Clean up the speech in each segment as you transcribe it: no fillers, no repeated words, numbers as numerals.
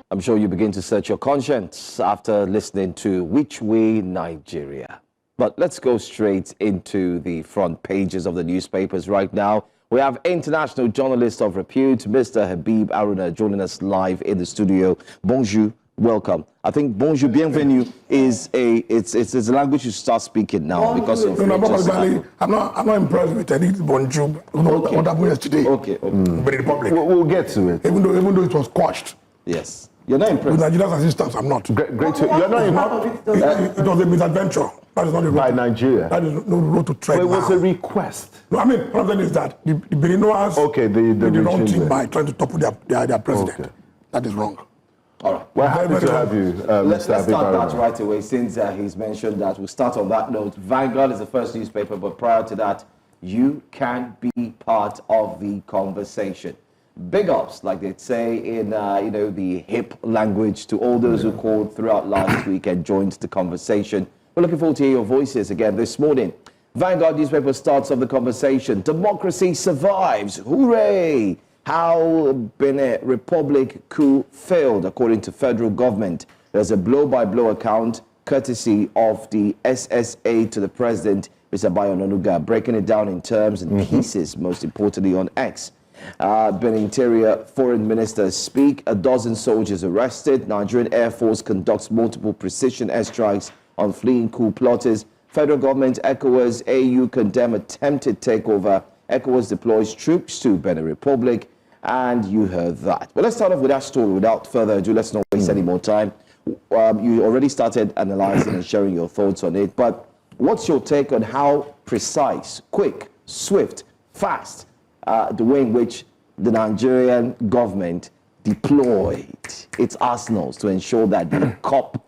I'm sure you begin to search your conscience after listening to Which Way Nigeria. But let's go straight into the front pages of the newspapers right now. We have international journalist of repute, Mr. Habib Aruna, joining us live in the studio. Bonjour, welcome. I think bonjour, bienvenue is it's a language you start speaking now because of. I'm not impressed with any bonjour. What happened yesterday? Okay. But in the public. We'll get to it. Even though it was quashed. Yes. You're not impressed. With Nigeria's assistance, I'm not. Great to, you're not impressed. It was a misadventure. That is not the road. By Nigeria. That is no road to tread. But it was a request. No, I mean, what I'm saying is that the Beninoas did the wrong thing by trying to topple their president. Okay. That is wrong. All right. We're happy to have you, let's Mr. start Habib that right away, since he's mentioned that. We'll start on that note. Vanguard is the first newspaper, but prior to that, you can be part of the conversation. Big ups, like they say in the hip language, to all those who called throughout last week and joined the conversation. We're looking forward to hear your voices again this morning. Vanguard newspaper starts off the conversation. Democracy survives. Hooray! How Benin Republic coup failed, according to federal government. There's a blow-by-blow account, courtesy of the SSA to the president, Mr. Bayo Onanuga, breaking it down in terms and pieces, most importantly on X. Benin Interior Foreign Minister speak. 12 soldiers arrested. Nigerian Air Force conducts multiple precision airstrikes on fleeing coup plotters. Federal government, ECOWAS, AU condemn attempted takeover. ECOWAS deploys troops to Benin Republic. And you heard that. Well, let's start off with that story. Without further ado, let's not waste any more time. You already started analyzing and sharing your thoughts on it. But what's your take on how precise, quick, swift, fast, the way in which the Nigerian government deployed its arsenals to ensure that the cop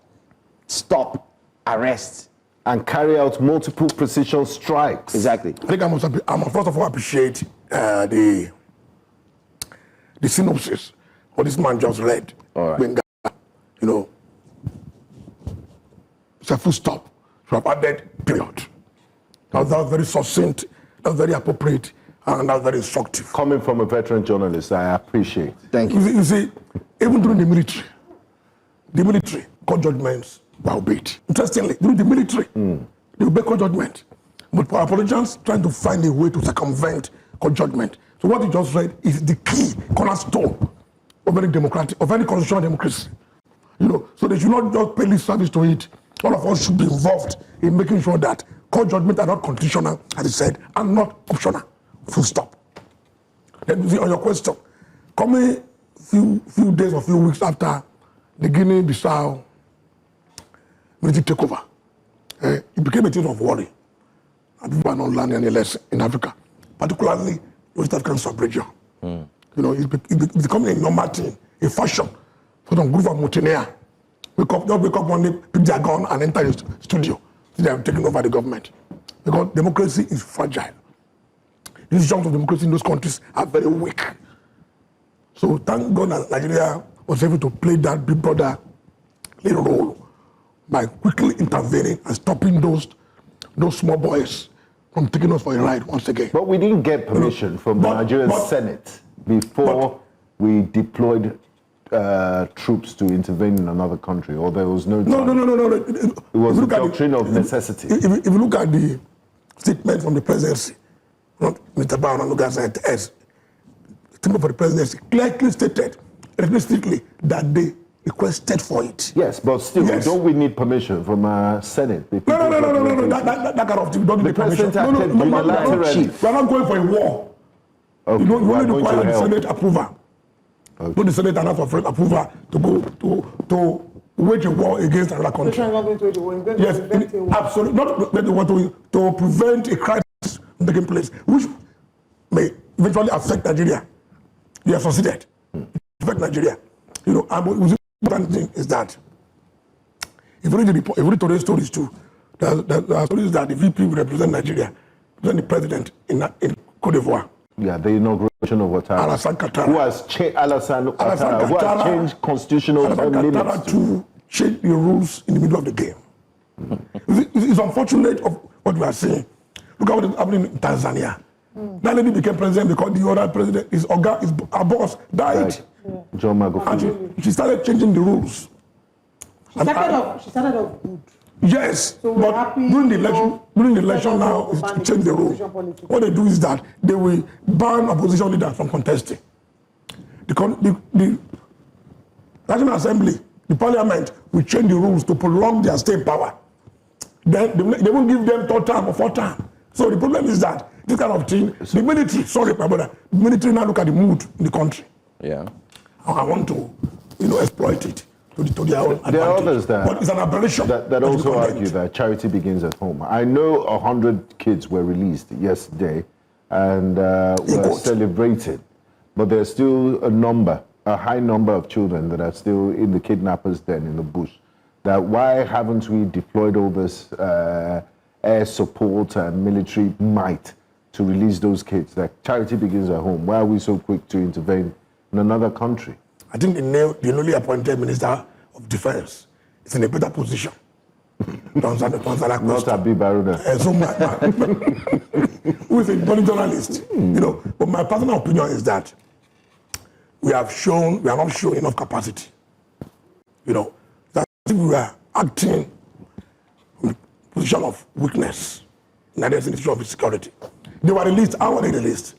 stop, arrest, and carry out multiple precision strikes? Exactly. I think I must first of all appreciate the synopsis what this man just read. All right. It's a full stop. So I've added period. That was very succinct. That was very appropriate. And that's very instructive. Coming from a veteran journalist, I appreciate. Thank you. You see, even during the military court judgments were obeyed. Interestingly, during the military, they obey court judgment. But our politicians trying to find a way to circumvent court judgment. So what you just read is the key cornerstone of any constitutional democracy. So they should not just pay lip service to it. All of us should be involved in making sure that court judgments are not conditional, as I said, and not optional. Full stop. Then you see on your question, coming few days or few weeks after the Guinea-Bissau military takeover, it became a thing of worry. And people are not learning any lesson in Africa, particularly the West African sub-region. It's becoming a normal thing, a fashion for some group of mutineers. Wake up one day, pick their gun and enter the studio. They have taken over the government. Because democracy is fragile. The institutions of democracy in those countries are very weak. So thank God that Nigeria was able to play that big brother little role by quickly intervening and stopping those small boys from taking us for a ride once again. But we didn't get permission from the Nigerian Senate before we deployed troops to intervene in another country, or there was no time. No. It was a doctrine of necessity. If you look at the statement from the presidency, Mr. Bayo Onanuga said, as the statement for the presidency clearly stated explicitly that they requested for it. Yes, but still, don't we need permission from Senate? No. That kind of thing, don't need permission. No. We're not going for a war. Okay, we only require the Senate approval. Okay. Not the Senate and not for approval to go to wage a war against another country. Yes, absolutely. Not to prevent a crisis taking place, which may eventually affect Nigeria. They have succeeded. Affect Nigeria. And the important thing is that if you read today's stories too, there are stories that the VP will represent Nigeria, represent the president in Cote d'Ivoire. Yeah, the inauguration of Ouattara. Who has changed constitutional term limits to change the rules in the middle of the game. It's unfortunate of what we are seeing. Look at what is happening in Tanzania. That lady became president because the other president, our boss, died. John Magufuli. And she started changing the rules. She started off good. Yes, so but during the election now, they change the rule. What they do is that they will ban opposition leaders from contesting. The National Assembly, the Parliament, will change the rules to prolong their stay power. Then they won't give them third term or fourth term. So the problem is that this kind of thing, the military, sorry, my brother, the military now look at the mood in the country. Yeah. I want to, exploit it. To their own there are others but it's an aberration that also argue that charity begins at home. I know 100 kids were released yesterday and were celebrated, but there's still a high number of children that are still in the kidnappers' den in the bush. That why haven't we deployed all this air support and military might to release those kids? That charity begins at home. Why are we so quick to intervene in another country? I think the newly appointed Minister of Defense is in a better position to answer that question. Not Habib Aruna. Who is a body journalist. But my personal opinion is that we are not showing enough capacity. That we are acting in a position of weakness in the institution of security. They were released. How were they released?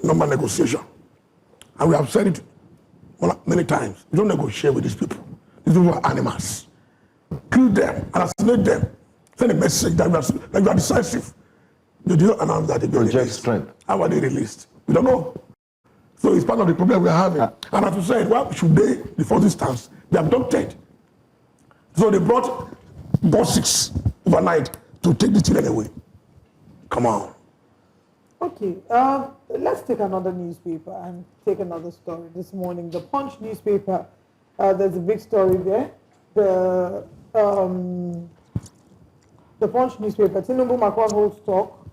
Number negotiation. And we have said it many times. We don't negotiate with these people. These people are animals. Kill them, assassinate them, send a message that you are decisive. They did not announce that they were released. Strength. How are they released? We don't know. So it's part of the problem we are having. And as you said, why should they, the first instance, be abducted? So they brought bus 6 overnight to take the children away. Come on. Okay, let's take another newspaper and take another story this morning. The Punch newspaper, there's a big story there. The Punch newspaper, Tinubu Macron holds talk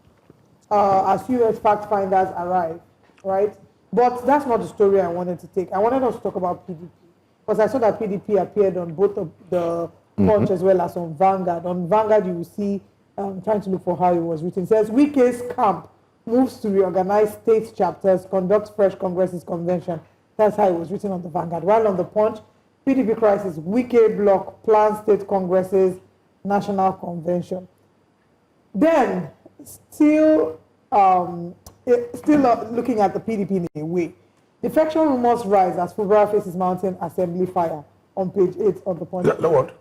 as US fact finders arrive, right? But that's not the story I wanted to take. I wanted us to talk about PDP, because I saw that PDP appeared on both of the Punch as well as on Vanguard. On Vanguard, you will see, trying to look for how it was written. It says, Wike's camp moves to reorganize state chapters, conducts fresh Congress's convention. That's how it was written on the Vanguard. While on the Punch, PDP crisis, Wike bloc plans state Congress's national convention. Then, still looking at the PDP in a way, defection rumors rise as Fubara faces mounting assembly fire on page 8 of the Punch. The what?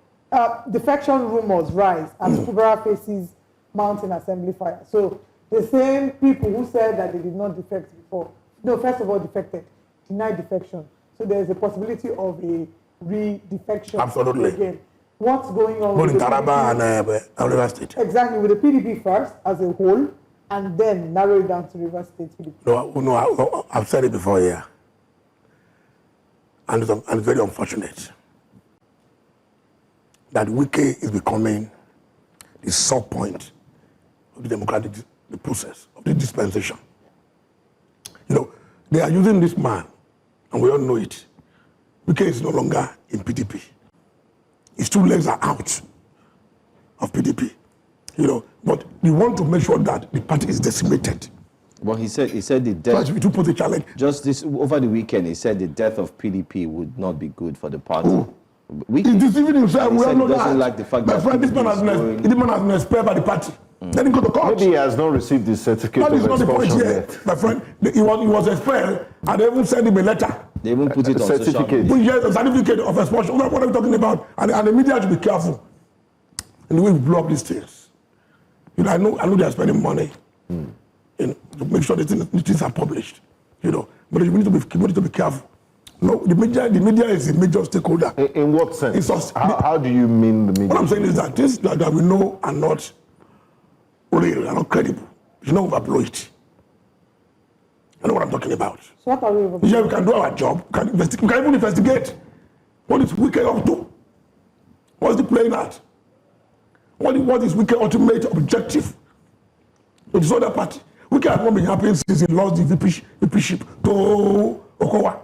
Defection rumors rise as Fubara faces mounting assembly fire. So, the same people who said that they did not defect before, no, first of all, defected, denied defection. So there is a possibility of a re-defection. Absolutely. Again. What's going on both with in Taraba and River State? Exactly, with the PDP first as a whole, and then narrow it down to River State PDP. No, I've said it before here. And it's very unfortunate that Wike is becoming the sub point of the democratic the process of the dispensation. They are using this man, and we all know it. Wike is no longer in PDP. His 2 legs are out of PDP. But we want to make sure that the party is decimated. Well, he said the death. So to put the challenge. Just this over the weekend, he said the death of PDP would not be good for the party. He's deceiving himself. We all know that. Like the fact My friend, this man has been expelled by the party. Then he go to court. Maybe he has not received the certificate of expulsion yet. My friend, he was expelled, and they even sent him a letter. They even put it on certificate. social A certificate of expulsion. What are we talking about? And the media should be careful in the way we blow up these things. I know they are spending money to make sure the things are published. But we need to be careful. No, the media is a major stakeholder. In what sense? How do you mean the media? What I'm saying is that things that we know are not real, are not credible. You know, overblow it. I know what I'm talking about. So what are we? Yeah, we can do our job. We can even investigate. What is Wike up to? What's the playing at? What is Wike's ultimate objective to this other party? Wike has not been happy since he lost the VP-ship to Okowa.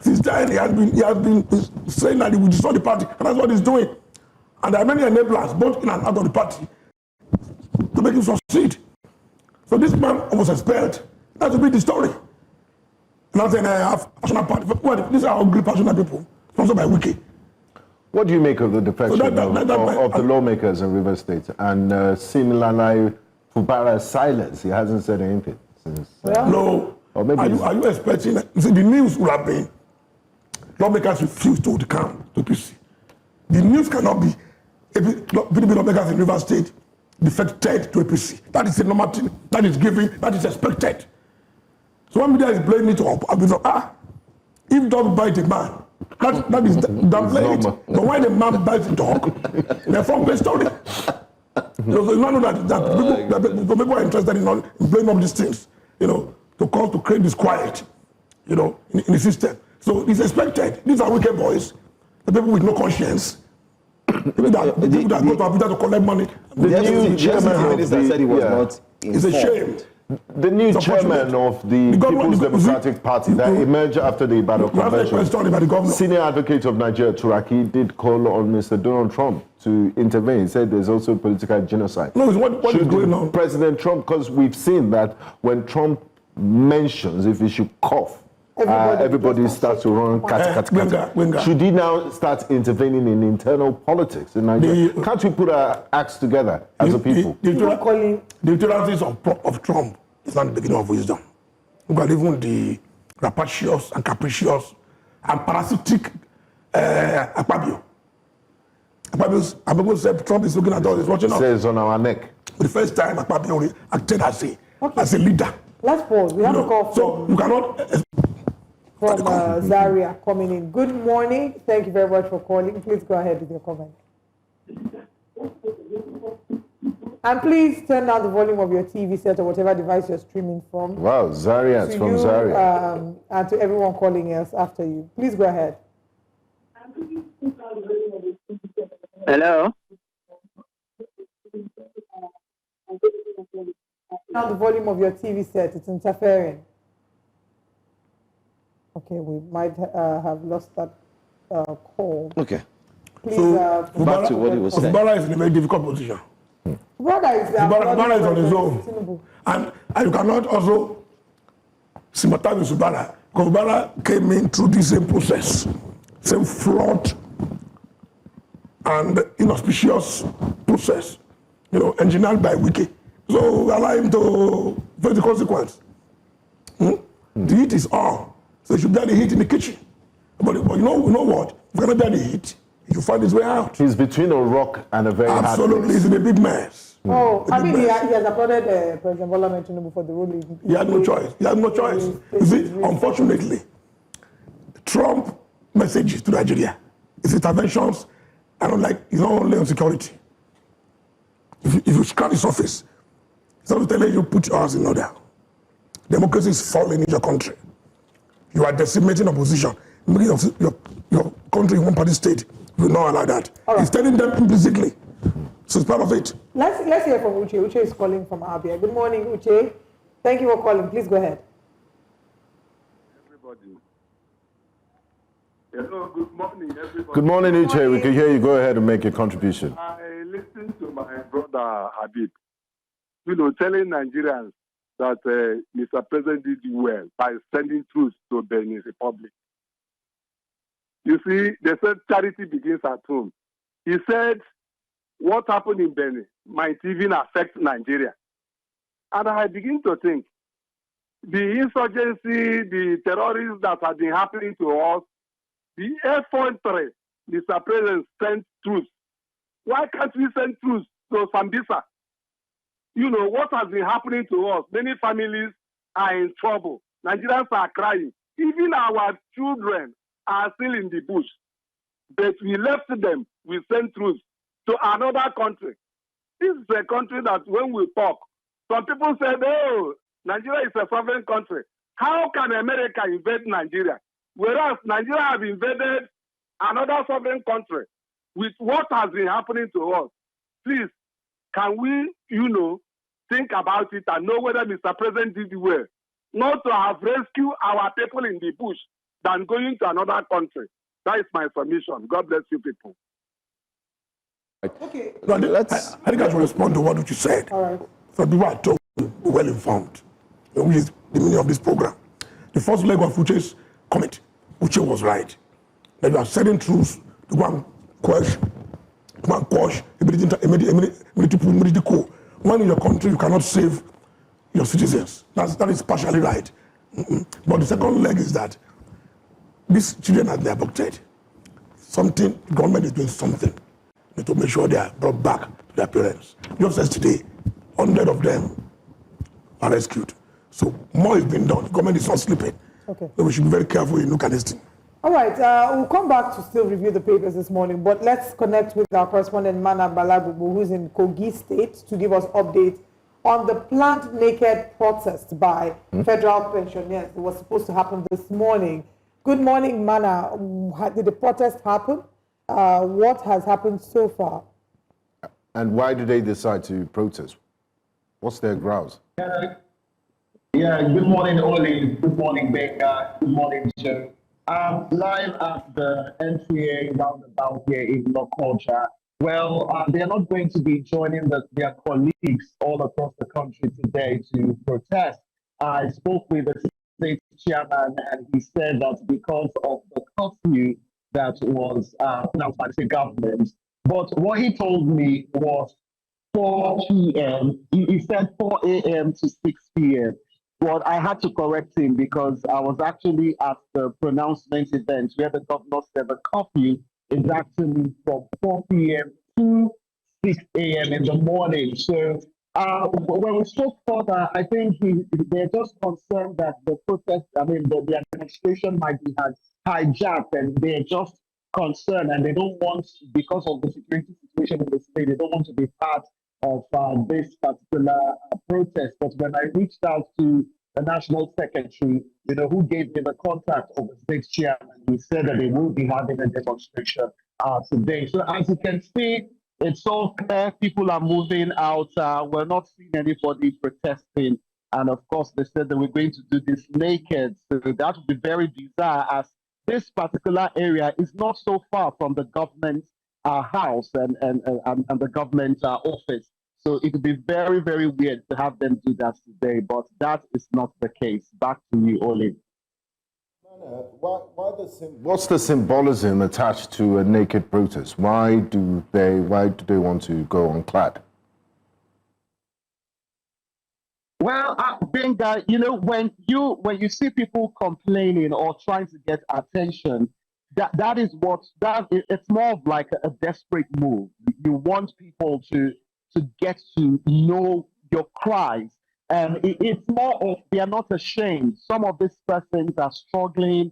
Since then, he has been saying that he will destroy the party, and that's what he's doing. And there are many enablers, both in and out of the party, to make him succeed. So this man was expelled. That will be the story. Not saying I have personal party. Well, these are ugly personal people, sponsored by Wiki. What do you make of the defection of the lawmakers in River State? And similarly, Fubara's silence, he hasn't said anything since. No. Or maybe are you expecting, see, the news would have been, lawmakers refuse to come to PC. The news cannot be, PDP lawmakers in River State defected to APC. That is a normal thing, that is given, that is expected. So one media is blaming it up. If dog bite a man, that is downplay it. But when the man bites a dog, they're from the story. So you know that people are interested in blowing up these things, to create disquiet, in the system. So it's expected. These are wicked boys, the people with no conscience. People that go to Abuja to collect money. The new chairman said he was not informed. It's a shame. The new chairman of the People's Democratic Party that emerged after the Ibadan Convention, senior advocate of Nigeria, Turaki, did call on Mr. Donald Trump to intervene. He said there's also political genocide. No, what is going on? President Trump, because we've seen that when Trump mentions if he should cough, everybody starts to run cat. Should he now start intervening in internal politics in Nigeria? Can't we put our acts together as a people? The intolerance of Trump is not the beginning of wisdom. Because even the rapacious and capricious and parasitic Akpabio said Trump is looking at us, he's watching us. Says on our neck. For the first time, Akpabio acted as a leader. Let's pause. We have a call so you cannot. From Zaria coming in. Good morning. Thank you very much for calling. Please go ahead with your comment. And please turn down the volume of your TV set or whatever device you're streaming from. Wow, Zaria, it's from Zaria. And to everyone calling us after you. Please go ahead. Hello? Turn down the volume of your TV set. It's interfering. Okay, we might have lost that call. Okay. Please, so, back to what he was saying. Fubara is in a very difficult position. Fubara is on his own. And you cannot also sympathize with Fubara. Because Fubara came in through the same process, same flawed and inauspicious process, engineered by Wiki. So allow him to face the consequence. The heat is on. So he should bear the heat in the kitchen. But you know what? If you cannot bear the heat, he should find his way out. He's between a rock and a very hard place. Absolutely, he's in a big mess. Oh, I mean, he has applauded President Bola Tinubu for the ruling. He had no choice. You see, unfortunately, Trump messages to Nigeria, his interventions, I don't like, it's not only on security. If you scan his office, it's not telling you put your house in order. Democracy is falling in your country. You are decimating opposition, making your country one party state. You will not allow that. Right. He's telling them implicitly. So it's part of it. Let's hear from Uche. Uche is calling from Abia. Good morning, Uche. Thank you for calling. Please go ahead. Everybody. Hello, good morning, everybody. Good morning, Uche. We can hear you. Go ahead and make your contribution. I listened to my brother Habib, telling Nigerians that Mr. President did well by sending troops to Benin Republic. You see, they said charity begins at home. He said what happened in Benin might even affect Nigeria. And I begin to think, the insurgency, the terrorism that has been happening to us, the effrontery Mr. President sent troops. Why can't we send troops to Sambisa? What has been happening to us? Many families are in trouble. Nigerians are crying. Even our children are still in the bush. But we left them, we sent troops to another country. This is a country that when we talk, some people say, oh, Nigeria is a sovereign country. How can America invade Nigeria? Whereas Nigeria have invaded another sovereign country with what has been happening to us. Please, can we, think about it and know whether Mr. President did well, not to have rescued our people in the bush than going to another country. That is my submission. God bless you people. Okay. No, I think I should respond to what you said. All right. So people are told well informed, which is the meaning of this program. the first leg of Uche's comment, Uche was right. That you are sending troops to go and quash immediate coup. When in your country you cannot save your citizens. That is partially right. But the second leg is that these children are abducted. The government is doing something to make sure they are brought back to their parents. Just yesterday, 100 of them are rescued. So more is being done. The government is not sleeping. Okay. So we should be very careful in looking at this thing. All right, we'll come back to still review the papers this morning, but let's connect with our correspondent Mana Balagubu, who's in Kogi State, to give us updates on the planned naked protest by federal pensioners. It was supposed to happen this morning. Good morning, Mana. Did the protest happen? What has happened so far? And why did they decide to protest? What's their grounds? Yeah, good morning, Oli. Good morning, Becca. Good morning, Joe. Live at the NTA roundabout here in Lokoja. Well, they are not going to be joining their colleagues all across the country today to protest. I spoke with the state chairman, and he said that because of the curfew that was announced by the state government. But what he told me was 4 p.m. He said 4 a.m. to 6 p.m. But I had to correct him because I was actually at the pronouncement event where the governor said the curfew is actually from 4 p.m. to 6 a.m. in the morning. So when we spoke further, I think they're just concerned that the administration might be hijacked, and they're just concerned, and they don't want, because of the security situation in the state, they don't want to be part of this particular protest. But when I reached out to the national secretary, who gave me the contact of the state chairman, he said that they will be having a demonstration today. So as you can see, it's all clear. People are moving out. We're not seeing anybody protesting. And of course, they said that we're going to do this naked. So that would be very bizarre, as this particular area is not so far from the government house and the government office. So it would be very, very weird to have them do that today, but that is not the case. Back to you, Oli. What's the symbolism attached to a naked protest? Why do they want to go unclad? Well, Benga, when you see people complaining or trying to get attention, it's more of like a desperate move. You want people to get to know your cries. And it's more of, they are not ashamed. Some of these persons are struggling,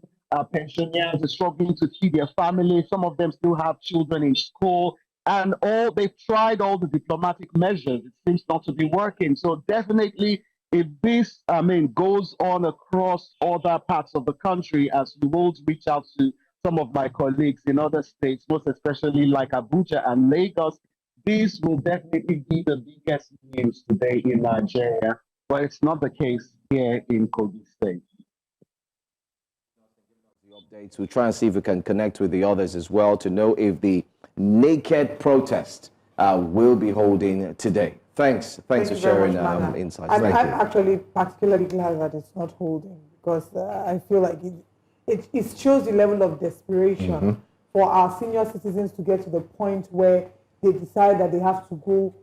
pensioners are struggling to feed their family. Some of them still have children in school. And they've tried all the diplomatic measures. It seems not to be working. So definitely, if this, goes on across other parts of the country, as we will reach out to some of my colleagues in other states, most especially like Abuja and Lagos, this will definitely be the biggest news today in Nigeria, but it's not the case here in Kogi State. The updates. We'll try and see if we can connect with the others as well to know if the naked protest will be holding today. Thanks for sharing insights. And Thank I'm you. actually particularly glad that it's not holding, because I feel like it shows the level of desperation for our senior citizens to get to the point where they decide that they have to go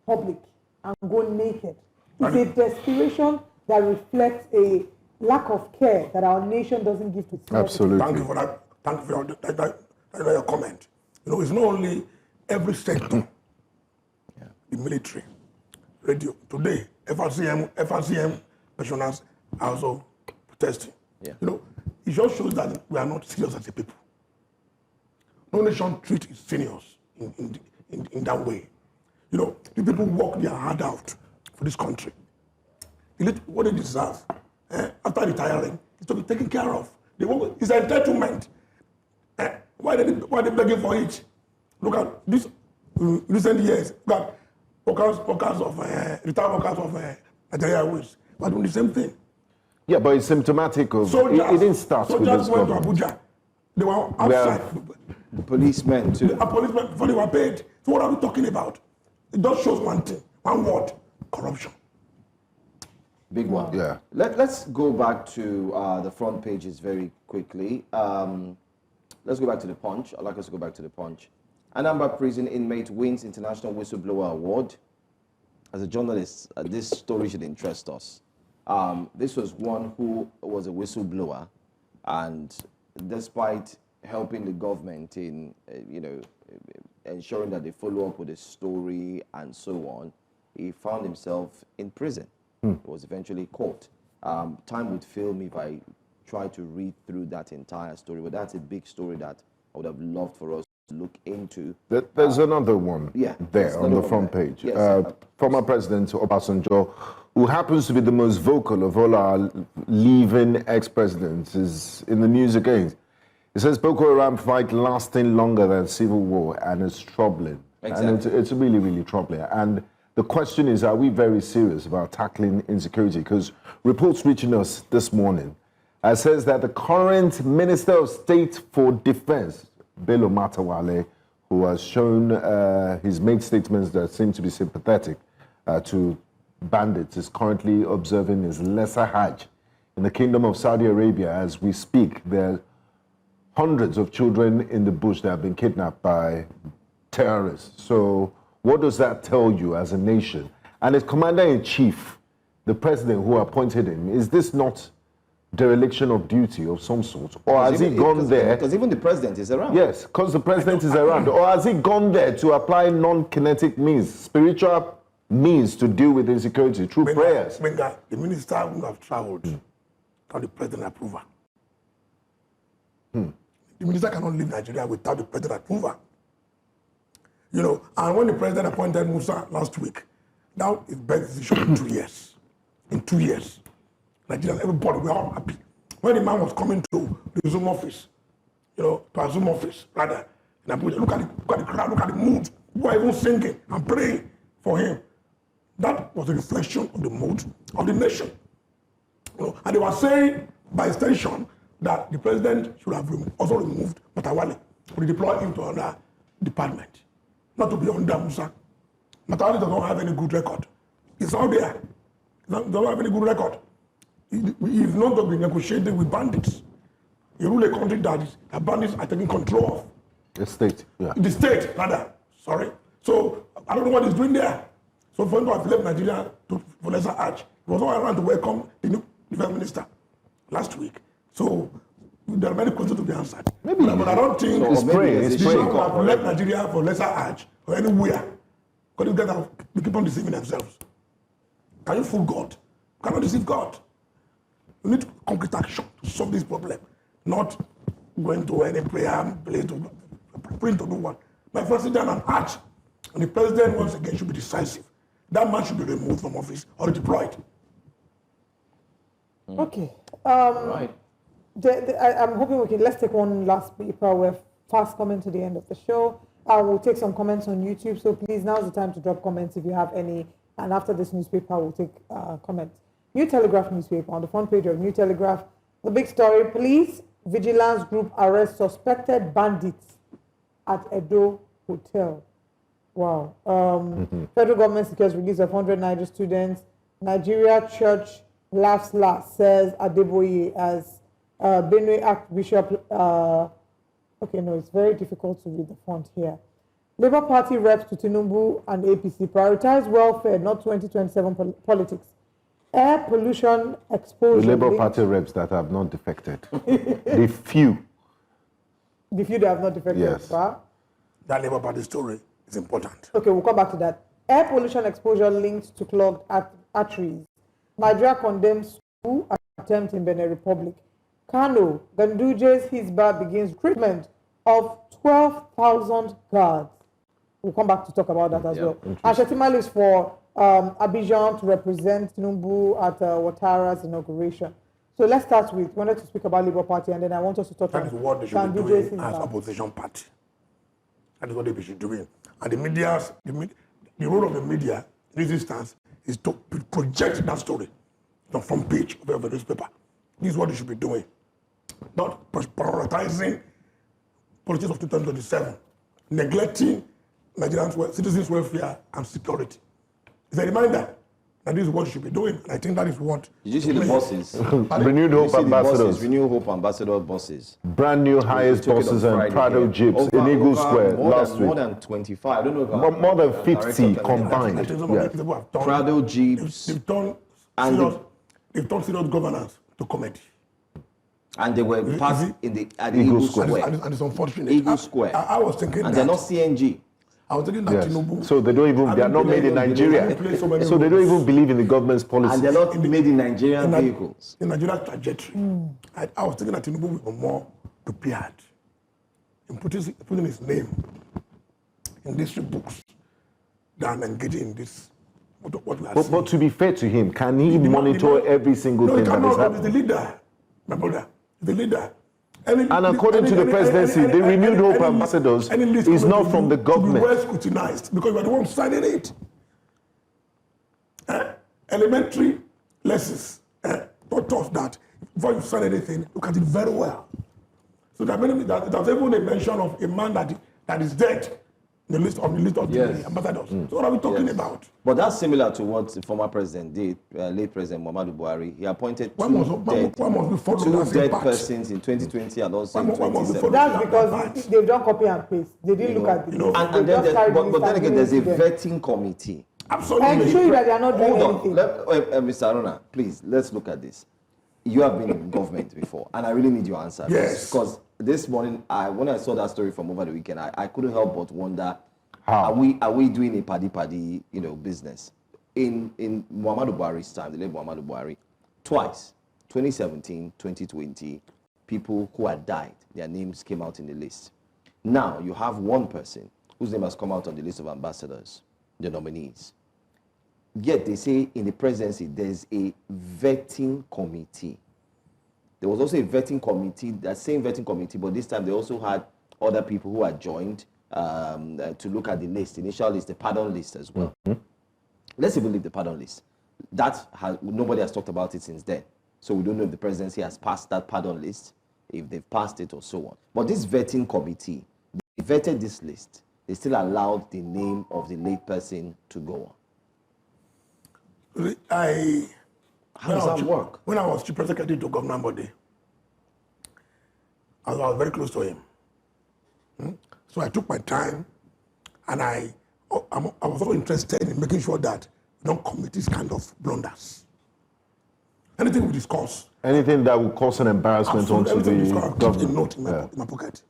public and go naked. It's a desperation that reflects a lack of care that our nation doesn't give to its Absolutely. Thank you for that. Thank you for your comment. It's not only every sector, the military, radio. Today, FRCM pensioners are also protesting. Yeah. It just shows that we are not serious as a people. No nation treats its seniors in that way. The people work their heart out for this country. What they deserve after retiring is to be taken care of. It's an entitlement. Why are they begging for it? Look at this recent years. Look at retired workers of Nigeria Airways. But doing the same thing. Yeah, but it's symptomatic of it didn't start with this went to government. Abuja. They were outside. Policemen too. A policeman before they were paid. So what are we talking about? It just shows one thing, one word: corruption. Big one. Yeah. Let's go back to the front pages very quickly. Let's go back to the Punch. I'd like us to go back to the Punch. Anambra prison inmate wins International Whistleblower Award. As a journalist, this story should interest us. This was one who was a whistleblower, and despite helping the government in, ensuring that they follow up with the story and so on, he found himself in prison. He was eventually caught. Time would fail me if I try to read through that entire story, but that's a big story that I would have loved for us to look into. There's another one there on the front page. Yes. Former President Obasanjo, who happens to be the most vocal of all our leaving ex-presidents, is in the news again. It says Boko Haram fight lasting longer than civil war, and it's troubling. Exactly. And it's really, really troubling. And the question is, are we very serious about tackling insecurity? Because reports reaching us this morning says that the current Minister of State for Defense, Bello Matawalle, who has shown he's made statements that seem to be sympathetic to bandits, is currently observing his lesser Hajj in the Kingdom of Saudi Arabia. As we speak, there are hundreds of children in the bush that have been kidnapped by terrorists. So what does that tell you as a nation? And as Commander-in-Chief, the president who appointed him, is this not dereliction of duty of some sort? Or has he gone there? Because even the president is around. Yes, because the president is around. Or has he gone there to apply non-kinetic means, spiritual means to deal with insecurity through prayers? The minister who have traveled without the president approval. The minister cannot leave Nigeria without the president approval. And when the president appointed Musa last week, now it's best decision in 2 years. In 2 years. Nigerians, everybody, we're all happy. When the man was coming to the Zoom office, to our Zoom office, rather, in Abuja, look at the crowd, look at the mood. People are even singing and praying for him. That was a reflection of the mood of the nation. And they were saying, by extension, that the president should have also removed Matawalle, redeploy him to another department, not to be under Musa. Matawalle does not have any good record. He's out there. He does not have any good record. He is not to be negotiating with bandits. He rule a country that bandits are taking control of. The state, yeah. The state, rather. Sorry. So I don't know what he's doing there. So for him to have left Nigeria for lesser Hajj, he was not around to welcome the new defense minister last week. So there are many questions to be answered. Maybe, but I don't think it's praying. he should have left Nigeria for lesser Hajj or anywhere. Because these guys keep on deceiving themselves. Can you fool God? You cannot deceive God. You need concrete action to solve this problem, not going to any prayer place to print to do one. My president and Hajj, and the president once again should be decisive. That man should be removed from office or deployed. Okay. Right. I'm hoping let's take one last paper. We're fast coming to the end of the show. We'll take some comments on YouTube, so please, now's the time to drop comments if you have any. And after this newspaper, we'll take comments. New Telegraph newspaper, on the front page of New Telegraph, the big story: police vigilance group arrests suspected bandits at Edo Hotel. Wow. Federal government secures release of 100 Niger students. Nigeria Church laughs last, says Adeboye, as Benue Archbishop. Okay, no, it's very difficult to read the font here. Labour Party reps to Tinubu and APC prioritize welfare, not 2027 politics. Air pollution exposure. The Labour Party reps that have not defected. The few. The few that have not defected. Yes. That Labour Party story is important. Okay, we'll come back to that. Air pollution exposure linked to clogged arteries. Nigeria condemns coup attempt in Benin Republic. Kano, Ganduje's Hizbah begins recruitment of 12,000 guards. We'll come back to talk about that as well. Ashetima leaves for Abidjan to represent Tinubu at Ouattara's inauguration. So let's start with, we wanted to speak about Labour Party, and then I want us to talk That is about what they should be Ganduje's doing as Hizbah. opposition party. That is what they should be doing. And the role of the media in this instance is to project that story on the front page of the newspaper. This is what they should be doing. Not prioritizing politics of 2027, neglecting Nigerians' citizens' welfare and security. It's a reminder And this is what you should be doing. And I think that is what. Did you see the bosses? Renewed Hope ambassadors. Renewed Hope ambassador bosses. Brand new highest bosses and Prado Jeeps in Eagle Square last week. More than 25. I don't know. More than 50 combined. Yeah. Prado Jeeps. They've turned serious governance to comedy. And they were passed at the Eagle Square. And it's unfortunate. Eagle Square. I was thinking and that. they're not CNG. I was thinking that Tinubu. So they don't even, they are not made in Nigeria. So they don't even believe in the government's policy. And they're not made in Nigerian vehicles. In Nigeria's trajectory. I was thinking that Tinubu will be more prepared in putting his name in these books than engaging in this. What we are seeing. But to be fair to him, can he monitor every single thing that is happening? He's the leader, my brother. He's the leader. And according to the presidency, the Renewed Hope ambassadors is not from the government. To be well scrutinized because we're the ones signing it. Elementary lessons taught us that before you sign anything, look at it very well. So there's even a mention of a man that is dead in the list of the ambassadors. So what are we talking about? But that's similar to what the former president did, late President Muhammadu Buhari. He appointed two dead persons in 2020 and also in 2017. That's because they've done copy and paste. They didn't look at it. And then again, there's a vetting committee. Absolutely. I'm sure that they are not doing anything. Mr. Aruna, please, let's look at this. You have been in government before, and I really need your answer. Yes. Because this morning, when I saw that story from over the weekend, I couldn't help but wonder, how are we doing a paddy business? In Muhammadu Buhari's time, the late Muhammadu Buhari, twice, 2017, 2020, people who had died, their names came out in the list. Now you have one person whose name has come out on the list of ambassadors, the nominees. Yet they say in the presidency there's a vetting committee. There was also a vetting committee, that same vetting committee, but this time they also had other people who had joined to look at the list, initial list, the pardon list as well. Let's even leave the pardon list. Nobody has talked about it since then. So we don't know if the presidency has passed that pardon list, if they've passed it or so on. But this vetting committee, they vetted this list. They still allowed the name of the late person to go on. How does that work? When I was chief secretary to Governor Bode, I was very close to him. So I took my time, and I was also interested in making sure that we don't commit this kind of blunders. Anything we discuss. Anything that will cause an embarrassment onto the government. Keep a note in my pocket.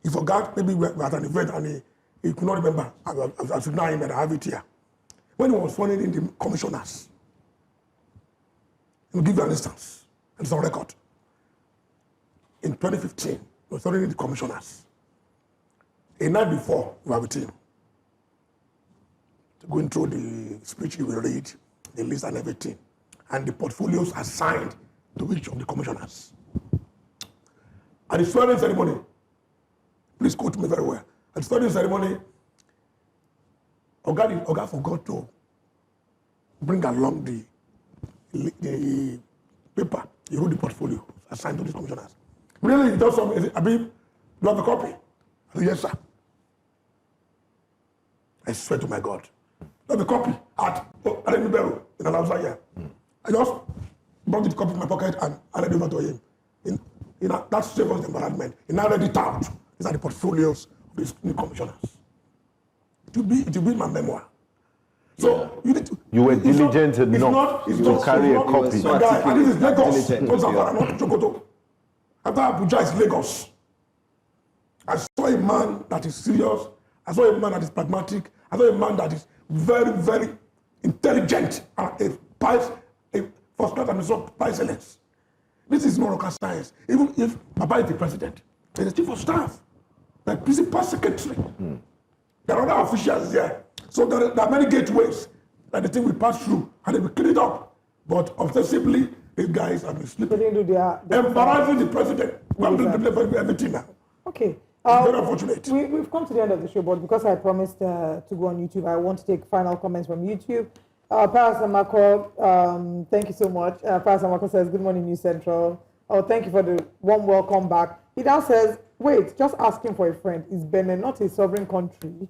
He forgot, maybe we were at an event and he could not remember. I should know him and I have it here. When he was sworn in the commissioners, he will give you an instance, and it's on record. In 2015, he was sworn in the commissioners. A night before, we were with him, going through the speech he will read, the list and everything, and the portfolios assigned to each of the commissioners. At the swearing ceremony, please quote me very well. At the swearing ceremony, Oga forgot to bring along the paper. He wrote the portfolio assigned to the commissioners. Really, he does something. Habib, do you have a copy? I said, yes, sir. I swear to my God. Do you have a copy at Bello in Alausa here? I just brought the copy in my pocket and handed it over to him. That saved us the embarrassment. He now read it out. These are the portfolios of these new commissioners. It will be my memoir. So you need to. You were diligent enough to carry a copy. And this is Lagos. Not Jokoto. After Abuja is Lagos. I saw a man that is serious. I saw a man that is pragmatic. I saw a man that is very, very intelligent and first class and by excellence. This is not rocket science. Even if Baba is the president, there's a chief of staff, the principal secretary. There are other officials there. So there are many gateways that the thing will pass through and they will clean it up. But obsessively, these guys have been sleeping. Embarrassing the president. Everything now. Okay. Very unfortunate. We've come to the end of the show, but because I promised to go on YouTube, I want to take final comments from YouTube. Paras Amako, thank you so much. Paras Amako says, good morning, News Central. Oh, thank you for the warm welcome back. He now says, wait, just asking for a friend. Is Benin not a sovereign country?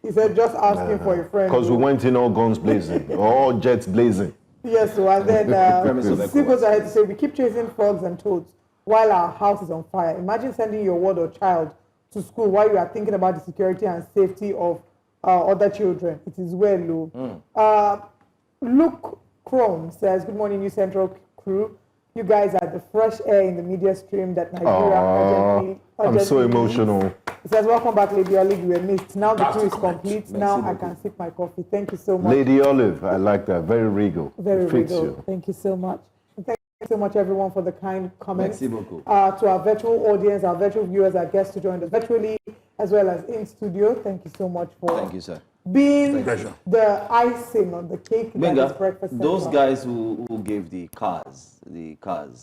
He said, just asking for a friend. Because we went in all guns blazing, all jets blazing. Yes, so and then Steve goes ahead to say, we keep chasing frogs and toads while our house is on fire. Imagine sending your ward or child to school while you are thinking about the security and safety of other children. It is well low. Luke Chrome says, good morning, New Central crew. You guys are the fresh air in the media stream that Nigeria urgently I'm so needs. emotional. He says, welcome back, Lady Olive. You were missed. Now the crew is complete. Now I can sip my coffee. Thank you so much. Lady Olive, I like that. Very regal. Very Fits regal. you. Thank you so much. And thank you so much, everyone, for the kind comments. Merci beaucoup. To our virtual audience, our virtual viewers, our guests to join us virtually as well as in studio. Thank you so much for Thank you, sir. being the icing on the cake that is breakfast. Those central. guys who gave the cars.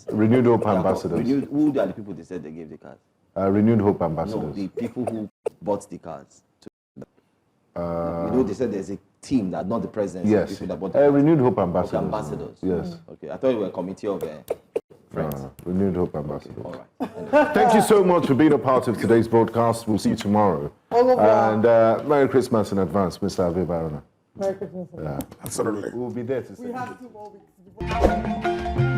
Renewed Hope ambassadors. Who are the people they said they gave the cars? Renewed Hope No, ambassadors. the people who bought the cars. They said there's a team that not the president. Yes. People that bought the Renewed Hope ambassadors. Okay, ambassadors. Yes. Okay, I thought you were a committee of friends. Renewed Hope ambassadors. All right. Thank you so much for being a part of today's broadcast. We'll see you tomorrow. Au revoir. And Merry Christmas in advance, Mr. Habib Aruna. Merry Christmas. Yeah. Absolutely. We'll be there to see We you. have 2 more weeks.